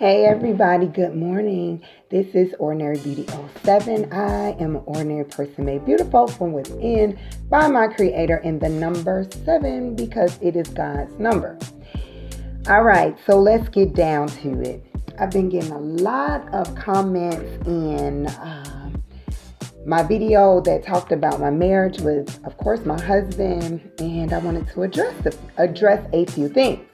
Hey everybody, good morning. This is Ordinary Beauty '07. I am an ordinary person made beautiful from within by my creator in the number 7 because it is God's number. All right, so let's get down to it. I've been getting a lot of comments in my video that talked about my marriage with, of course, my husband, and I wanted to address a few things.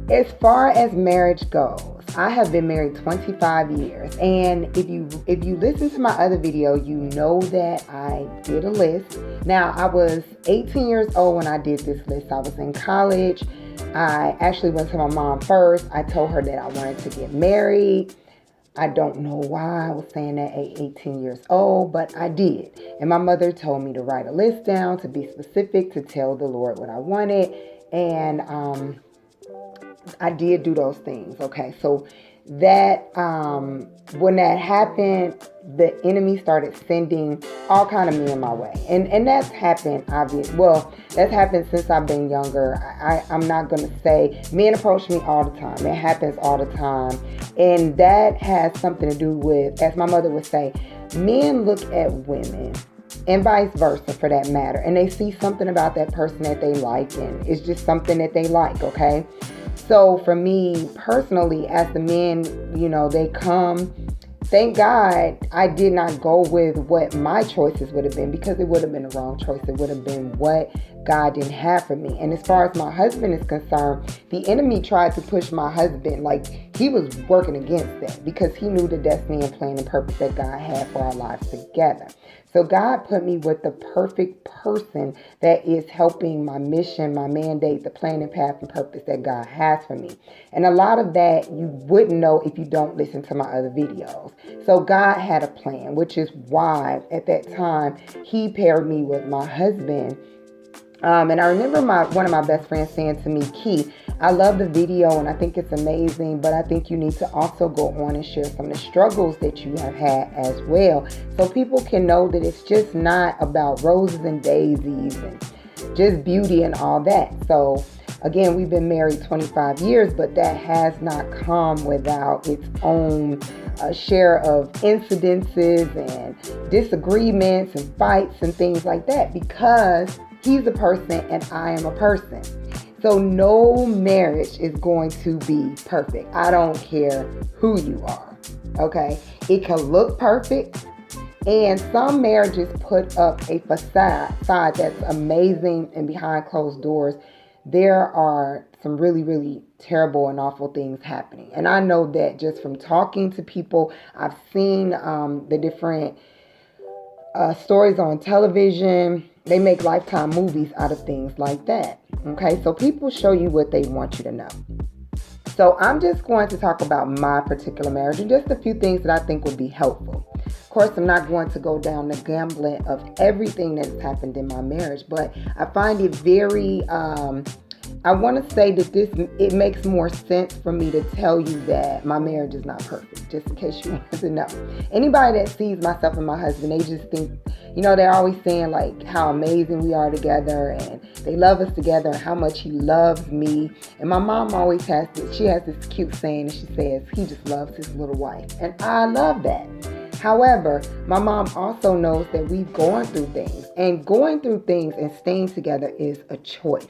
As far as marriage goes, I have been married 25 years, and if you listen to my other video, you know that I did a list. Now, I was 18 years old when I did this list. I was in college. I actually went to my mom first. I told her that I wanted to get married. I don't know why I was saying that at 18 years old, but I did. And my mother told me to write a list down, to be specific, to tell the Lord what I wanted, and I did do those things. Okay, so that when that happened, the enemy started sending all kind of men my way, and that's happened. That's happened since I've been younger. I'm not gonna say men approach me all the time. It happens all the time, and that has something to do with, as my mother would say, men look at women. And vice versa, for that matter. And they see something about that person that they like, and it's just something that they like, okay? So for me personally, as the men, they come. Thank God I did not go with what my choices would have been, because it would have been the wrong choice. It would have been what God didn't have for me. And as far as my husband is concerned, the enemy tried to push my husband, like he was working against that, because he knew the destiny and plan and purpose that God had for our lives together. So God put me with the perfect person that is helping my mission, my mandate, the plan and path and purpose that God has for me. And a lot of that you wouldn't know if you don't listen to my other videos. So God had a plan, which is why at that time he paired me with my husband. And I remember one of my best friends saying to me, Key, I love the video and I think it's amazing, but I think you need to also go on and share some of the struggles that you have had as well, so people can know that it's just not about roses and daisies and just beauty and all that. So again, we've been married 25 years, but that has not come without its own share of incidences and disagreements and fights and things like that, because he's a person and I am a person. So no marriage is going to be perfect. I don't care who you are, okay? It can look perfect, and some marriages put up a facade that's amazing, and behind closed doors, there are some really, really terrible and awful things happening. And I know that just from talking to people. I've seen the different stories on television. They make Lifetime movies out of things like that. Okay, so people show you what they want you to know. So I'm just going to talk about my particular marriage and just a few things that I think would be helpful. Of course, I'm not going to go down the gambit of everything that's happened in my marriage, but I find it very, I want to say that it makes more sense for me to tell you that my marriage is not perfect, just in case you wanted to know. Anybody that sees myself and my husband, they just think, they're always saying like how amazing we are together, and they love us together, and how much he loves me. And my mom always has this cute saying, and she says, he just loves his little wife. And I love that. However, my mom also knows that we've gone through things, and going through things and staying together is a choice.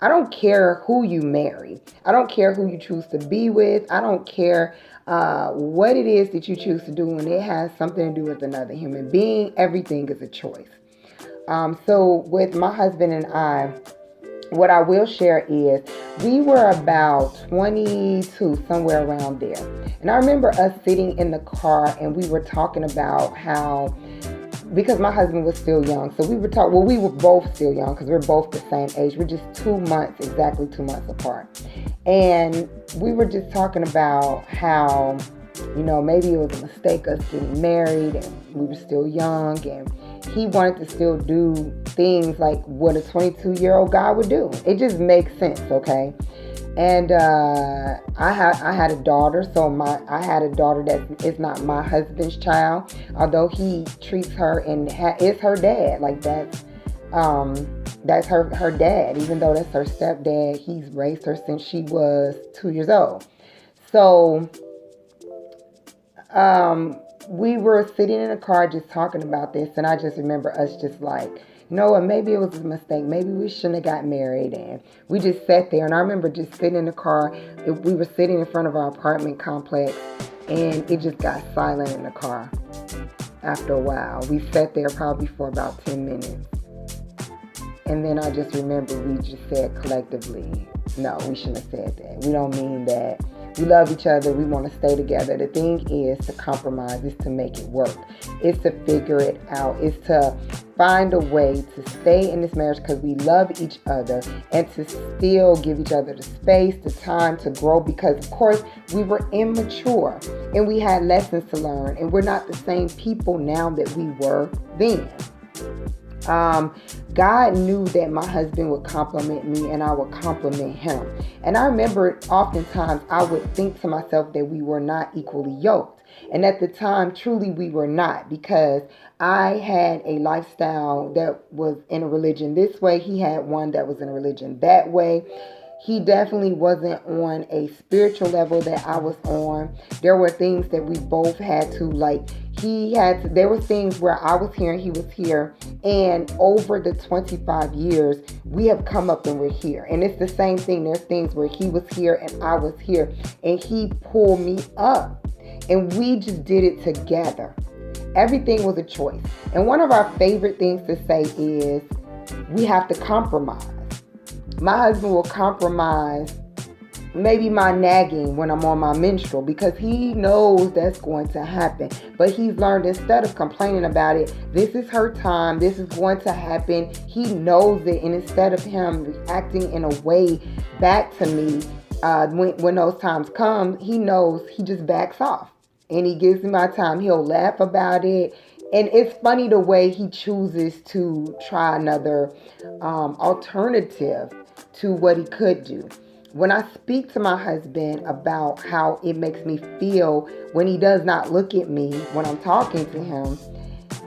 I don't care who you marry. I don't care who you choose to be with. I don't care what it is that you choose to do when it has something to do with another human being. Everything is a choice. So with my husband and I, what I will share is we were about 22, somewhere around there. And I remember us sitting in the car and we were talking about how, because my husband was still young, so we were both still young because we're both the same age. We're just exactly 2 months apart. And we were just talking about how, maybe it was a mistake us getting married, and we were still young, and he wanted to still do things like what a 22-year-old guy would do. It just makes sense, okay? And I had a daughter, so I had a daughter that is not my husband's child, although he treats her and is her dad. Like that's that's her dad. Even though that's her stepdad, he's raised her since she was 2 years old. So we were sitting in a car just talking about this, and I just remember us just like, you know what, maybe it was a mistake. Maybe we shouldn't have got married. And we just sat there, and I remember just sitting in the car. We were sitting in front of our apartment complex, and it just got silent in the car. After a while, we sat there probably for about 10 minutes. And then I just remember we just said collectively, no, we shouldn't have said that. We don't mean that. We love each other. We want to stay together. The thing is to compromise, is to make it work. It's to figure it out. It's to find a way to stay in this marriage because we love each other, and to still give each other the space, the time to grow, because of course we were immature and we had lessons to learn, and we're not the same people now that we were then. God knew that my husband would compliment me and I would compliment him. And I remember oftentimes I would think to myself that we were not equally yoked. And at the time, truly we were not, because I had a lifestyle that was in a religion this way. He had one that was in a religion that way. He definitely wasn't on a spiritual level that I was on. There were things that we both had to, like, there were things where I was here and he was here. And over the 25 years, we have come up and we're here. And it's the same thing. There's things where he was here and I was here, and he pulled me up, and we just did it together. Everything was a choice. And one of our favorite things to say is we have to compromise. My husband will compromise maybe my nagging when I'm on my menstrual, because he knows that's going to happen. But he's learned, instead of complaining about it, this is her time, this is going to happen. He knows it, and instead of him reacting in a way back to me when those times come, he knows, he just backs off and he gives me my time. He'll laugh about it. And it's funny the way he chooses to try another alternative to what he could do. When I speak to my husband about how it makes me feel when he does not look at me when I'm talking to him,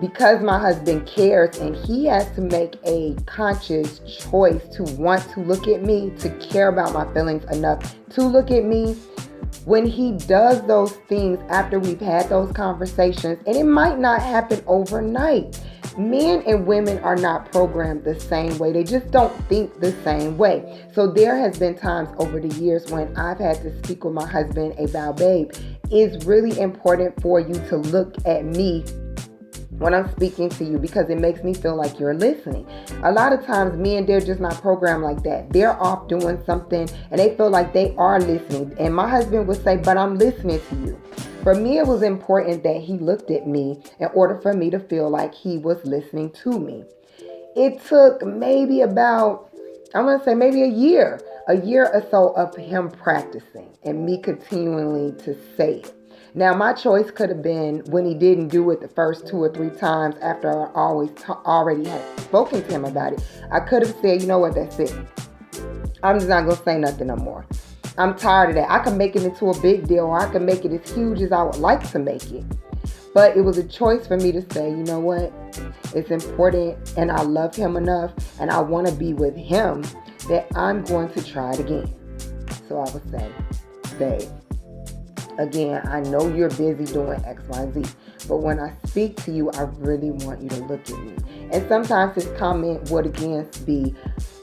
because my husband cares and he has to make a conscious choice to want to look at me, to care about my feelings enough to look at me, when he does those things after we've had those conversations, and it might not happen overnight. Men and women are not programmed the same way. They just don't think the same way. So there has been times over the years when I've had to speak with my husband about, babe, it's really important for you to look at me when I'm speaking to you, because it makes me feel like you're listening. A lot of times men, they're just not programmed like that. They're off doing something and they feel like they are listening. And my husband would say, but I'm listening to you. For me, it was important that he looked at me in order for me to feel like he was listening to me. It took maybe about, I'm going to say maybe a year or so of him practicing and me continually to say it. Now, my choice could have been, when he didn't do it the first 2 or 3 times after I already had spoken to him about it, I could have said, you know what, that's it. I'm just not going to say nothing no more. I'm tired of that. I can make it into a big deal, or I can make it as huge as I would like to make it. But it was a choice for me to say, you know what, it's important and I love him enough and I want to be with him that I'm going to try it again. So I would say, babe, again, I know you're busy doing X, Y, Z, but when I speak to you, I really want you to look at me. And sometimes his comment would again be,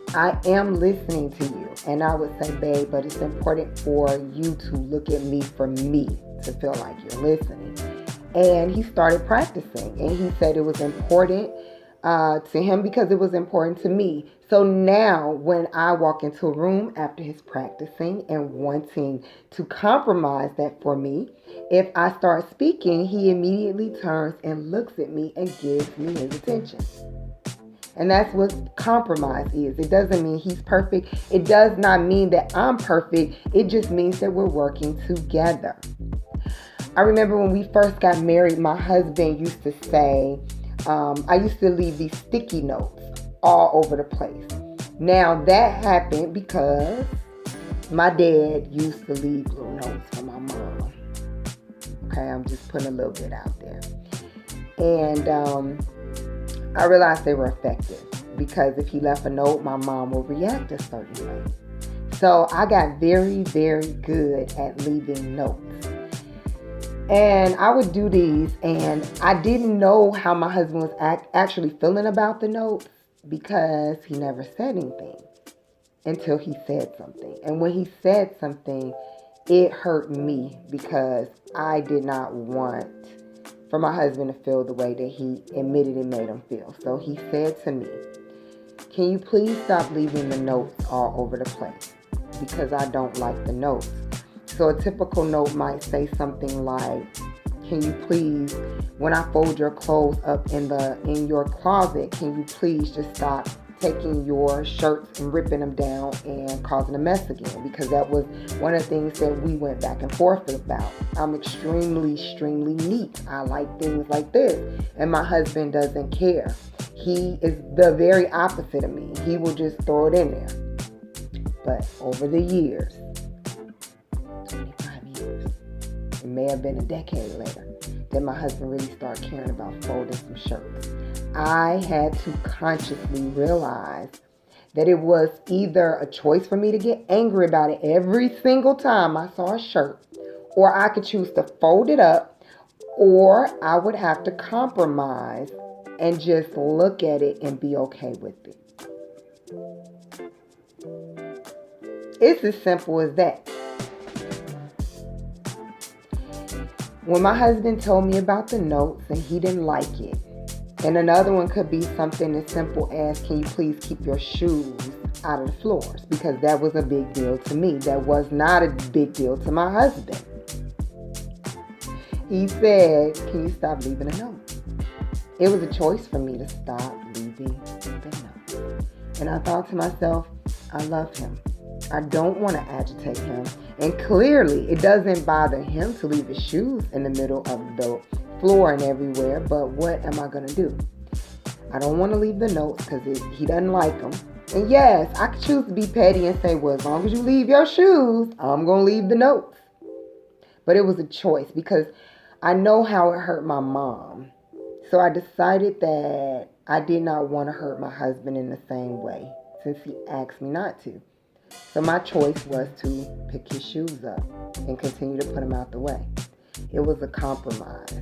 I am listening to you. And I would say, babe, but it's important for you to look at me for me to feel like you're listening. And he started practicing, and he said it was important to him because it was important to me. So now when I walk into a room after his practicing and wanting to compromise that for me, if I start speaking, he immediately turns and looks at me and gives me his attention. And that's what compromise is. It doesn't mean he's perfect. It does not mean that I'm perfect. It just means that we're working together. I remember when we first got married, my husband used to say, I used to leave these sticky notes all over the place. Now that happened because my dad used to leave little notes for my mom. Okay, I'm just putting a little bit out there. And I realized they were effective. because if he left a note, my mom would react a certain way. So I got very, very good at leaving notes. And I would do these, and I didn't know how my husband was actually feeling about the notes because he never said anything until he said something. And when he said something, it hurt me because I did not want for my husband to feel the way that he admitted it made him feel. So he said to me, "Can you please stop leaving the notes all over the place? Because I don't like the notes." So a typical note might say something like, "Can you please, when I fold your clothes up in your closet, can you please just stop taking your shirts and ripping them down and causing a mess again?" Because that was one of the things that we went back and forth about. I'm extremely neat. I like things like this. And my husband doesn't care. He is the very opposite of me. He will just throw it in there. But over the years, 25 years, it may have been a decade later, that my husband really started caring about folding some shirts. I had to consciously realize that it was either a choice for me to get angry about it every single time I saw a shirt, or I could choose to fold it up, or I would have to compromise and just look at it and be okay with it. It's as simple as that. When my husband told me about the notes and he didn't like it, and another one could be something as simple as, "Can you please keep your shoes out of the floors?" Because that was a big deal to me. That was not a big deal to my husband. He said, "Can you stop leaving a note?" It was a choice for me to stop leaving the note. And I thought to myself, I love him. I don't want to agitate him. And clearly, it doesn't bother him to leave his shoes in the middle of the floor and everywhere, but what am I going to do? I don't want to leave the notes because he doesn't like them. And yes, I could choose to be petty and say, "Well, as long as you leave your shoes, I'm going to leave the notes." But it was a choice because I know how it hurt my mom. So I decided that I did not want to hurt my husband in the same way since he asked me not to. So my choice was to pick his shoes up and continue to put them out the way. It was a compromise.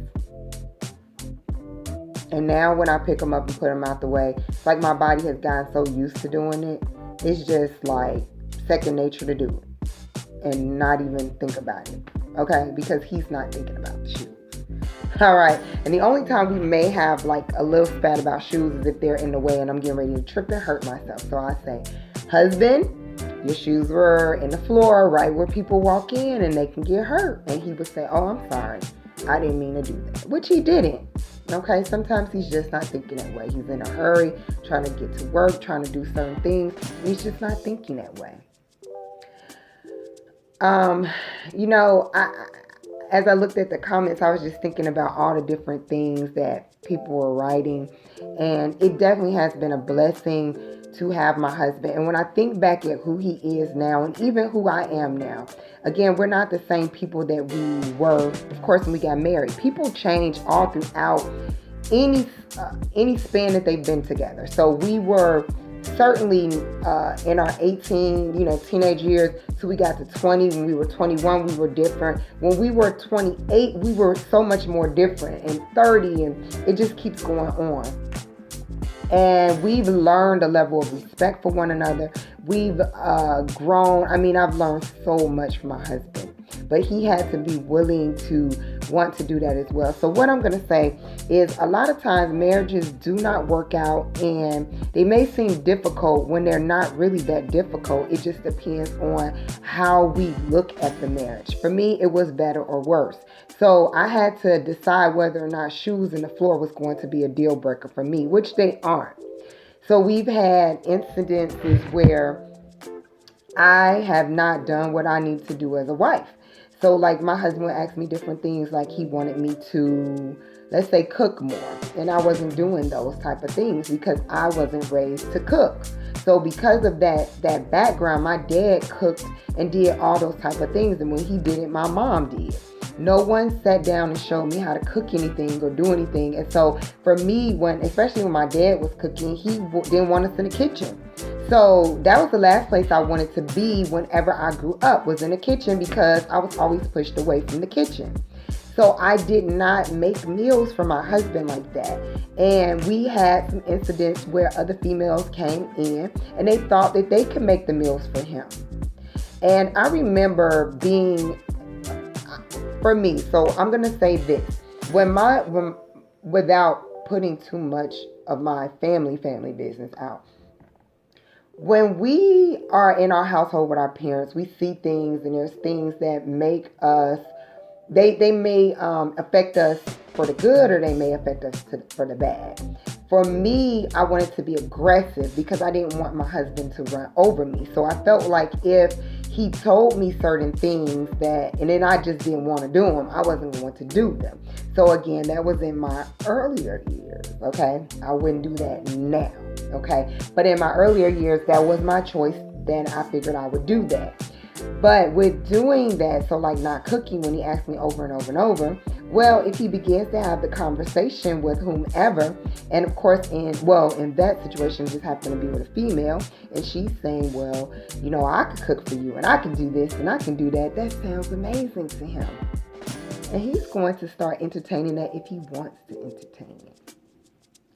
And now when I pick them up and put them out the way, it's like my body has gotten so used to doing it. It's just like second nature to do it and not even think about it. Okay? Because he's not thinking about the shoes. All right. And the only time we may have like a little spat about shoes is if they're in the way and I'm getting ready to trip and hurt myself. So I say, "Husband, your shoes were in the floor right where people walk in and they can get hurt." And he would say, "Oh, I'm sorry. I didn't mean to do that." Which he didn't. Okay, sometimes he's just not thinking that way. He's in a hurry, trying to get to work, trying to do certain things. He's just not thinking that way. As I looked at the comments, I was just thinking about all the different things that people were writing. And it definitely has been a blessing to have my husband. And when I think back at who he is now and even who I am now, again, we're not the same people that we were, of course, when we got married. People change all throughout any span that they've been together. So we were certainly in our 18, teenage years, so we got to 20. When we were 21, we were different. When we were 28, we were so much more different. And 30, and it just keeps going on. And we've learned a level of respect for one another. We've grown. I've learned so much from my husband. But he had to be willing to want to do that as well. So what I'm going to say is a lot of times marriages do not work out, and they may seem difficult when they're not really that difficult. It just depends on how we look at the marriage. For me, it was better or worse. So I had to decide whether or not shoes in the floor was going to be a deal breaker for me, which they aren't. So we've had incidences where I have not done what I need to do as a wife. So like my husband would ask me different things, like he wanted me to, let's say, cook more. And I wasn't doing those type of things because I wasn't raised to cook. So because of that background, my dad cooked and did all those type of things. And when he did it, my mom did. No one sat down and showed me how to cook anything or do anything. And so for me, especially when my dad was cooking, he didn't want us in the kitchen. So that was the last place I wanted to be whenever I grew up, was in the kitchen, because I was always pushed away from the kitchen. So I did not make meals for my husband like that. And we had some incidents where other females came in and they thought that they could make the meals for him. And I remember for me, so I'm going to say this. Without putting too much of my family business out. When we are in our household with our parents, we see things, and there's things that make us, they may affect us for the good, or they may affect us for the bad. For me, I wanted to be aggressive because I didn't want my husband to run over me. So I felt like if he told me certain things and then I just didn't want to do them, I wasn't going to do them. So again, that was in my earlier years, okay? I wouldn't do that now, okay? But in my earlier years, that was my choice. Then I figured I would do that. But with doing that, so like not cooking, when he asked me over and over and over, well, if he begins to have the conversation with whomever, and of course in that situation, it just happened to be with a female, and she's saying, well, I could cook for you, and I can do this, and I can do that. That sounds amazing to him. And he's going to start entertaining that if he wants to entertain it.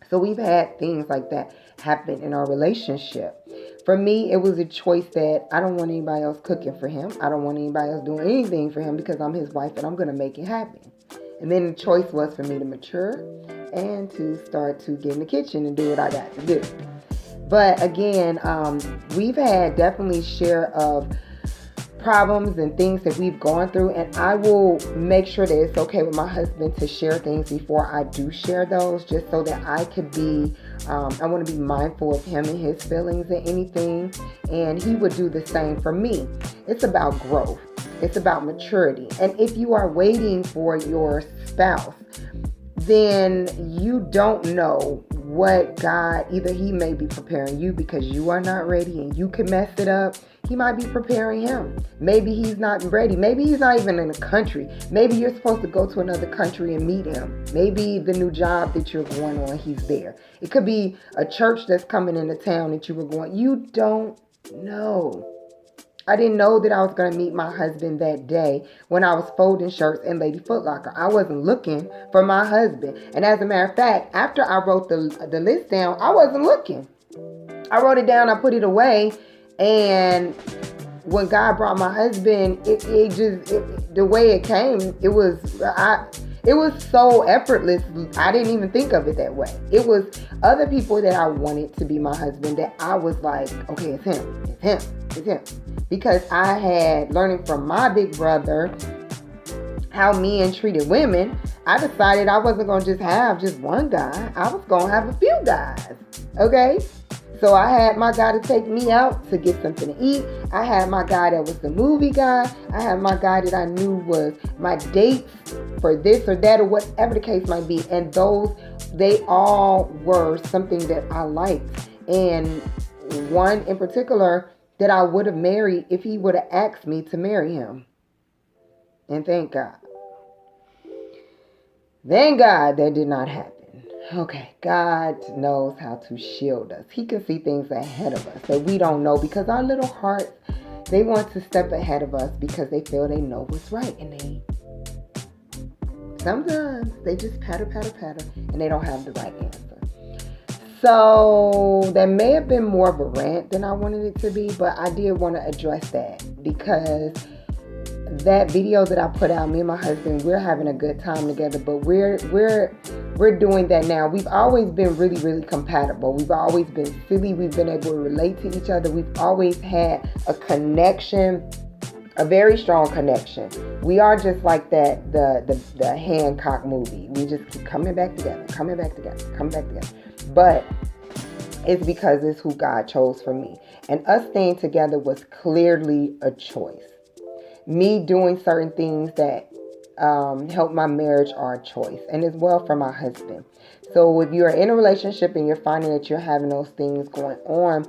So we've had things like that happen in our relationship. For me, it was a choice that I don't want anybody else cooking for him. I don't want anybody else doing anything for him because I'm his wife and I'm going to make it happen. And then the choice was for me to mature and to start to get in the kitchen and do what I got to do. But again, we've had definitely share of problems and things that we've gone through, and I will make sure that it's okay with my husband to share things before I do share those, just so that I could be I want to be mindful of him and his feelings and anything, and he would do the same for me. It's about growth. It's about maturity. And if you are waiting for your spouse, then you don't know what God, either he may be preparing you because you are not ready and you can mess it up. He might be preparing him. Maybe he's not ready. Maybe he's not even in the country. Maybe you're supposed to go to another country and meet him. Maybe the new job that you're going on, he's there. It could be a church that's coming into town that you were going. You don't know. I didn't know that I was going to meet my husband that day when I was folding shirts in Lady Foot Locker. I wasn't looking for my husband. And as a matter of fact, after I wrote the list down, I wasn't looking. I wrote it down, I put it away, and when God brought my husband, the way it came, it was so effortless. I didn't even think of it that way. It was other people that I wanted to be my husband that I was like, okay, it's him. Because I had, learning from my big brother how men treated women, I decided I wasn't going to just have just one guy. I was going to have a few guys. Okay? So I had my guy to take me out to get something to eat. I had my guy that was the movie guy. I had my guy that I knew was my dates for this or that or whatever the case might be. And they all were something that I liked. And one in particular that I would have married if he would have asked me to marry him. And thank God. Thank God that did not happen. Okay, God knows how to shield us. He can see things ahead of us that we don't know, because our little hearts, they want to step ahead of us because they feel they know what's right. And sometimes they just patter, and they don't have the right answer. So that may have been more of a rant than I wanted it to be, but I did want to address that because that video that I put out, me and my husband, we're having a good time together, but we're doing that now. We've always been really, really compatible. We've always been silly. We've been able to relate to each other. We've always had a connection, a very strong connection. We are just like that, the Hancock movie. We just keep coming back together. But it's because it's who God chose for me. And us staying together was clearly a choice. Me doing certain things that help my marriage are a choice. And as well for my husband. So if you're in a relationship and you're finding that you're having those things going on,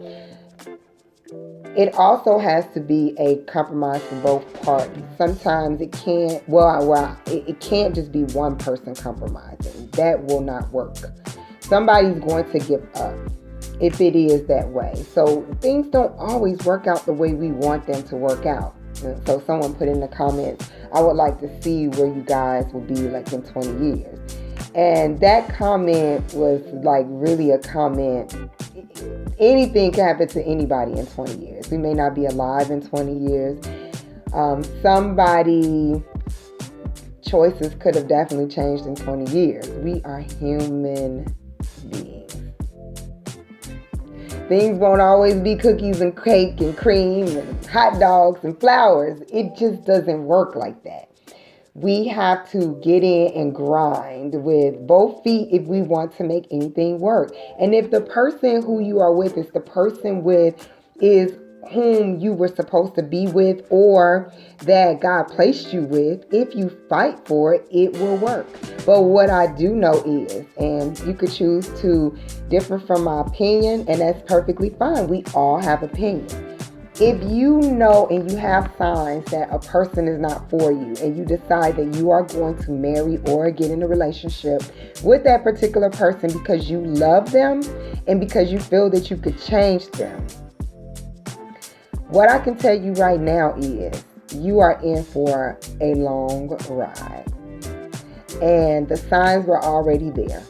it also has to be a compromise for both parties. Sometimes it can't, it can't just be one person compromising. That will not work. Somebody's going to give up if it is that way. So things don't always work out the way we want them to work out. So someone put in the comments, I would like to see where you guys will be like in 20 years. And that comment was like really a comment. Anything can happen to anybody in 20 years. We may not be alive in 20 years. Somebody choices could have definitely changed in 20 years. We are human beings. Things won't always be cookies and cake and cream and hot dogs and flowers. It just doesn't work like that. We have to get in and grind with both feet if we want to make anything work. And if the person who you are with is the person is whom you were supposed to be with, or that God placed you with, if you fight for it, it will work. But what I do know is, and you could choose to differ from my opinion, and that's perfectly fine. We all have opinions. If you know and you have signs that a person is not for you, and you decide that you are going to marry or get in a relationship with that particular person because you love them and because you feel that you could change them, what I can tell you right now is you are in for a long ride. And the signs were already there.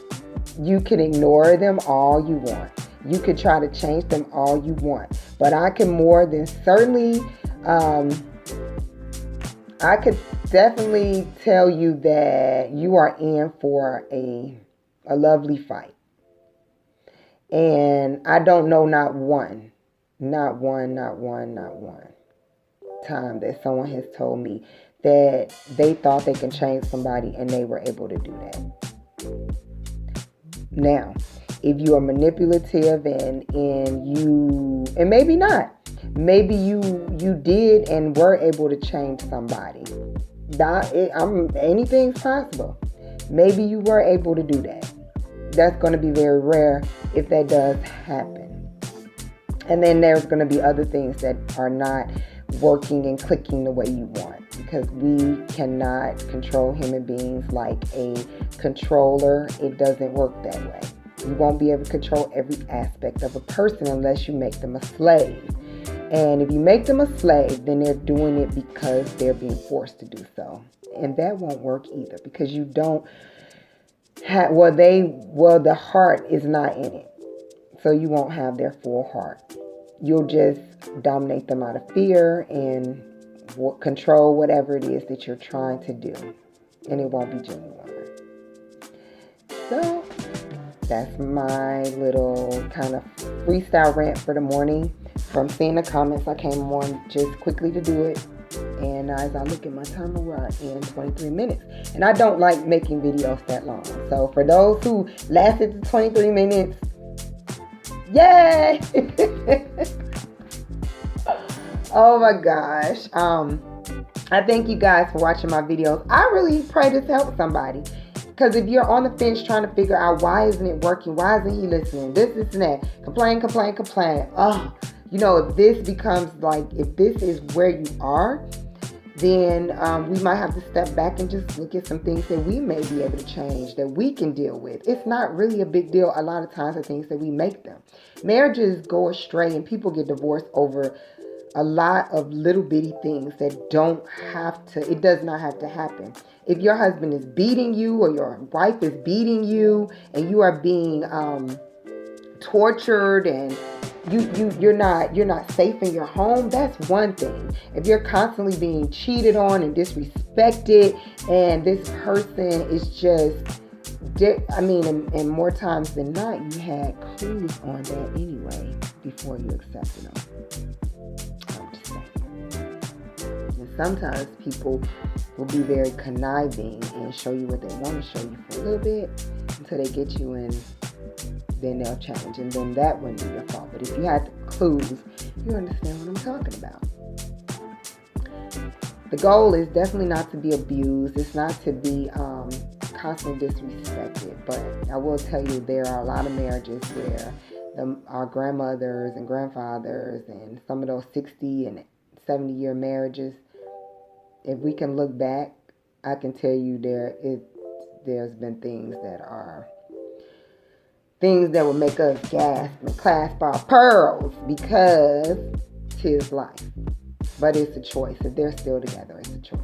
You can ignore them all you want. You could try to change them all you want. But I can more than certainly, I could definitely tell you that you are in for a lovely fight. And I don't know not one time that someone has told me that they thought they can change somebody and they were able to do that. Now, if you are manipulative and maybe not, maybe you did and were able to change somebody. Anything's possible. Maybe you were able to do that. That's going to be very rare if that does happen. And then there's going to be other things that are not working and clicking the way you want, because we cannot control human beings like a controller. It doesn't work that way. You won't be able to control every aspect of a person unless you make them a slave. And if you make them a slave, then they're doing it because they're being forced to do so. And that won't work either, because you don't have, the heart is not in it. So you won't have their full heart. You'll just dominate them out of fear and control whatever it is that you're trying to do. And it won't be genuine. So that's my little kind of freestyle rant for the morning. From seeing the comments, I came on just quickly to do it. And as I look at my timer, we're in 23 minutes. And I don't like making videos that long. So for those who lasted the 23 minutes, yay! Oh my gosh. I thank you guys for watching my videos. I really pray this helps somebody. Because if you're on the fence trying to figure out why isn't it working, why isn't he listening, this and that, complain. Oh, if this becomes if this is where you are, then we might have to step back and just look at some things that we may be able to change, that we can deal with. It's not really a big deal a lot of times, the things that we make them. Marriages go astray and people get divorced over a lot of little bitty things that it does not have to happen. If your husband is beating you or your wife is beating you and you are being tortured and you're not safe in your home, that's one thing. If you're constantly being cheated on and disrespected and this person is just, and more times than not, you had clues on that anyway before you accepted them. I'm just saying. And sometimes people will be very conniving and show you what they want to show you for a little bit until they get you in. Then they'll change, and then that wouldn't be your fault. But if you had the clues, you understand what I'm talking about. The goal is definitely not to be abused. It's not to be constantly disrespected. But I will tell you, there are a lot of marriages where our grandmothers and grandfathers and some of those 60 and 70-year marriages, if we can look back, I can tell you there's been things that will make us gasp and clasp our pearls, because 'tis life. But it's a choice. If they're still together, it's a choice.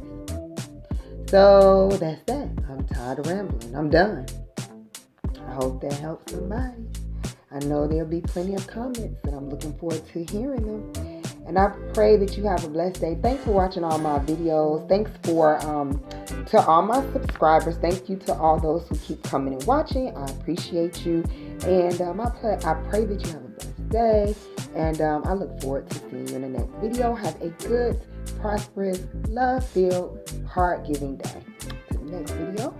So that's that. I'm tired of rambling. I'm done. I hope that helps somebody. I know there'll be plenty of comments, and I'm looking forward to hearing them. And I pray that you have a blessed day. Thanks for watching all my videos. Thanks to all my subscribers. Thank you to all those who keep coming and watching. I appreciate you. And I pray that you have a blessed day. And I look forward to seeing you in the next video. Have a good, prosperous, love-filled, heart-giving day. To the next video.